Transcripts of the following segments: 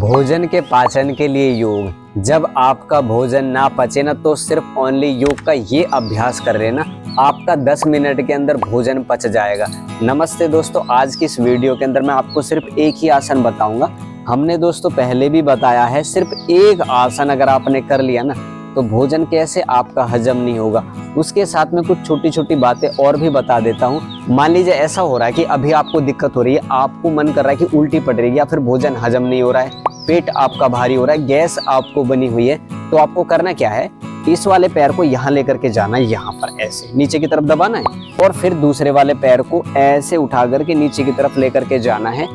भोजन के पाचन के लिए योग। जब आपका भोजन ना पचे ना तो सिर्फ ओनली योग का ये अभ्यास कर लेना, आपका 10 मिनट के अंदर भोजन पच जाएगा। नमस्ते दोस्तों, आज की इस वीडियो के अंदर मैं आपको सिर्फ एक ही आसन बताऊंगा। हमने दोस्तों पहले भी बताया है, सिर्फ एक आसन अगर आपने कर लिया ना तो भोजन कैसे आपका हजम नहीं होगा। उसके साथ में कुछ छोटी छोटी बातें और भी बता देता हूँ। मान लीजिए ऐसा हो रहा है कि अभी आपको दिक्कत हो रही है, आपको मन कर रहा है कि उल्टी पड़ रही है या फिर भोजन हजम नहीं हो रहा है, पेट आपका भारी हो रहा है, गैस आपको बनी हुई है, तो आपको करना क्या है, इस वाले पैर को यहाँ लेकर के जाना है, यहाँ पर ऐसे नीचे की तरफ दबाना है और फिर दूसरे वाले पैर को ऐसे उठा करके नीचे की तरफ लेकर के जाना है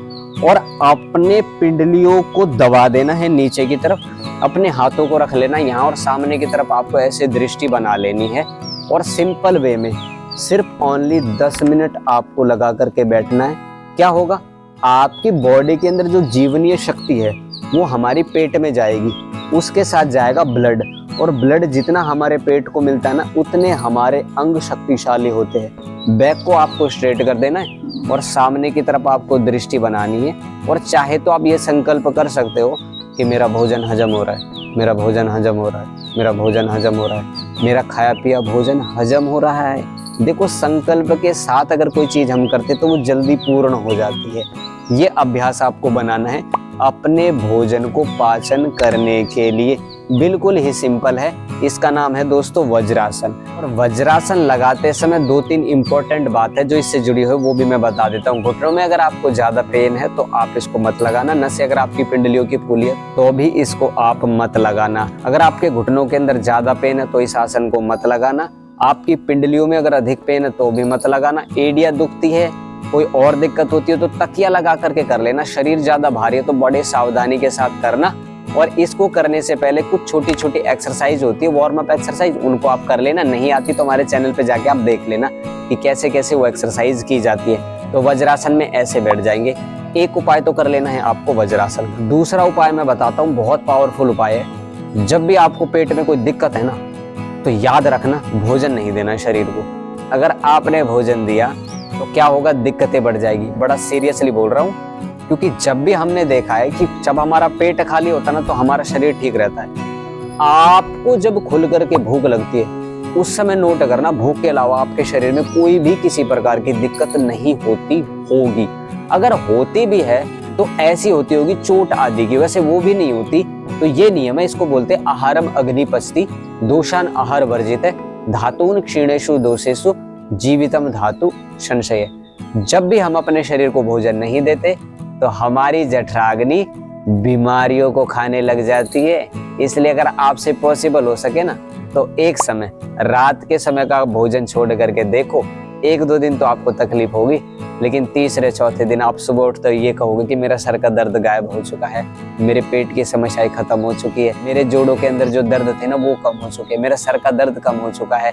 और अपने पिंडलियों को दबा देना है नीचे की तरफ। अपने हाथों को रख लेना यहाँ और सामने की तरफ आपको ऐसे दृष्टि बना लेनी है और सिंपल वे में सिर्फ ओनली 10 मिनट आपको लगा करके बैठना है। क्या होगा, आपकी बॉडी के अंदर जो जीवनीय शक्ति है वो हमारी पेट में जाएगी, उसके साथ जाएगा ब्लड, और ब्लड जितना हमारे पेट को मिलता है ना उतने हमारे अंग शक्तिशाली होते हैं। बैक को आपको स्ट्रेट कर देना है और सामने की तरफ आपको दृष्टि बनानी है और चाहे तो आप ये संकल्प कर सकते हो कि मेरा भोजन हजम हो रहा है, मेरा भोजन हजम हो रहा है, मेरा भोजन हजम हो रहा है, मेरा खाया पिया भोजन हजम हो रहा है। देखो, संकल्प के साथ अगर कोई चीज हम करते तो वो जल्दी पूर्ण हो जाती है। ये अभ्यास आपको बनाना है अपने भोजन को पाचन करने के लिए। बिल्कुल ही सिंपल है, इसका नाम है दोस्तों वज्रासन। और वज्रासन लगाते समय 2-3 इंपॉर्टेंट बात है जो इससे जुड़ी हुई, वो भी मैं बता देता हूँ। घुटनों में अगर आपको ज्यादा पेन है तो आप इसको मत लगाना। नसें अगर आपकी पिंडलियों की फूली है तो भी इसको आप मत लगाना। अगर आपके घुटनों के अंदर ज्यादा पेन है तो इस आसन को मत लगाना। आपकी पिंडलियों में अगर अधिक पेन है तो भी मत लगाना। एड़ियां दुखती है, कोई और दिक्कत होती है तो तकिया लगा करके कर लेना। शरीर ज्यादा भारी है तो बड़े सावधानी के साथ करना। और इसको करने से पहले कुछ छोटी छोटी एक्सरसाइज होती है, वार्म अप एक्सरसाइज, उनको आप कर लेना। नहीं आती तो हमारे चैनल पे जाके आप देख लेना कि कैसे कैसे वो एक्सरसाइज की जाती है। तो वज्रासन में ऐसे बैठ जाएंगे। एक उपाय तो कर लेना है आपको वज्रासन। दूसरा उपाय मैं बताता हूँ, बहुत पावरफुल उपाय है। जब भी आपको पेट में कोई दिक्कत है ना तो याद रखना, भोजन नहीं देना शरीर को। अगर आपने भोजन दिया तो क्या होगा, दिक्कतें बढ़ जाएगी। बड़ा सीरियसली बोल रहा हूँ, क्योंकि जब भी हमने देखा है कि जब हमारा पेट खाली होता है ना तो हमारा शरीर ठीक रहता है। आपको जब खुल करके भूख लगती है उस समय नोट करना, भूख के अलावा आपके शरीर में कोई भी किसी प्रकार की दिक्कत नहीं होती होगी। अगर होती भी है तो ऐसी होती होगी चोट आदि की, वैसे वो भी नहीं होती। तो ये नियम है, इसको बोलते आहारम अग्निपस्ति दोषान आहार वर्जित धातून क्षीणेषु दोषेषु जीवितम धातु संशय। जब भी हम अपने शरीर को भोजन नहीं देते तो हमारी जठराग्नि बीमारियों को खाने लग जाती है। इसलिए अगर आपसे पॉसिबल हो सके ना तो एक समय रात के समय का भोजन छोड़ करके देखो। 1-2 दिन तो आपको तकलीफ होगी, लेकिन तीसरे चौथे दिन आप सुबह उठते ये कहोगे कि मेरा सर का दर्द गायब हो चुका है, मेरे पेट की समस्याएं खत्म हो चुकी है, मेरे जोड़ों के अंदर जो दर्द थे ना वो कम हो चुके हैं, मेरा सर का दर्द कम हो चुका है।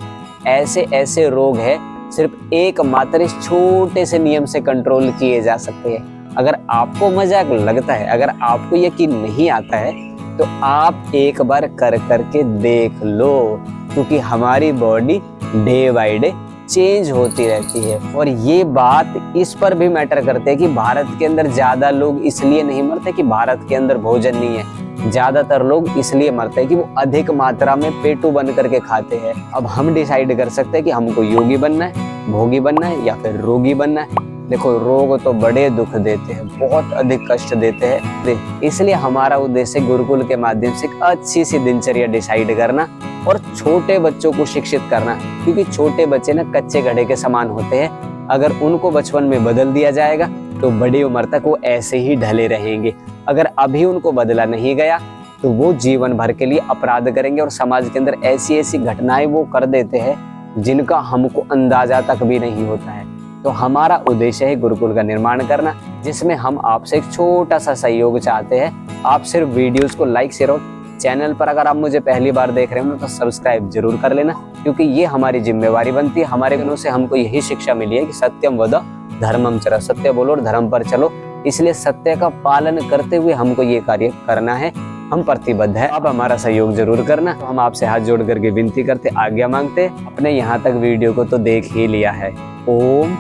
ऐसे ऐसे रोग है सिर्फ एकमात्र इस छोटे से नियम से कंट्रोल किए जा सकते हैं। अगर आपको मजाक लगता है, अगर आपको यकीन नहीं आता है तो आप एक बार कर करके देख लो, क्योंकि हमारी body day by day change होती रहती है। और ये बात इस पर भी मैटर करते हैं कि भारत के अंदर ज्यादा लोग इसलिए नहीं मरते कि भारत के अंदर भोजन नहीं है, ज्यादातर लोग इसलिए मरते हैं कि वो अधिक मात्रा में पेटू बन करके खाते हैं। अब हम डिसाइड कर सकते हैं कि हमको योगी बनना है, भोगी बनना है या फिर रोगी बनना है। देखो, रोग तो बड़े दुख देते हैं, बहुत अधिक कष्ट देते हैं। इसलिए हमारा उद्देश्य गुरुकुल के माध्यम से एक अच्छी सी दिनचर्या डिसाइड करना और छोटे बच्चों को शिक्षित करना, क्योंकि छोटे बच्चे ना कच्चे घड़े के समान होते हैं। अगर उनको बचपन में बदल दिया जाएगा तो बड़ी उम्र तक वो ऐसे ही ढले रहेंगे। अगर अभी उनको बदला नहीं गया तो वो जीवन भर के लिए अपराध करेंगे और समाज के अंदर ऐसी ऐसी घटनाएं वो कर देते हैं जिनका हमको अंदाजा तक भी नहीं होता है। तो हमारा उद्देश्य है गुरुकुल का निर्माण करना, जिसमें हम आपसे एक छोटा सा सहयोग चाहते हैं। आप सिर्फ वीडियोस को लाइक शेयर और चैनल पर अगर आप मुझे पहली बार देख रहे हो तो सब्सक्राइब जरूर कर लेना, क्योंकि ये हमारी जिम्मेवारी बनती है। हमारे गुरुओं से हमको यही शिक्षा मिली है कि सत्यम वद धर्मम चर, सत्य बोलो और धर्म पर चलो। इसलिए सत्य का पालन करते हुए हमको ये कार्य करना है, हम प्रतिबद्ध है। आप हमारा सहयोग जरूर करना। तो हम आपसे हाथ जोड़ करके विनती करते, आज्ञा मांगते। अपने यहाँ तक वीडियो को तो देख ही लिया है। ओम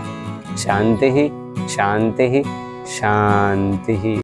शांति ही शांति ही शांति ही।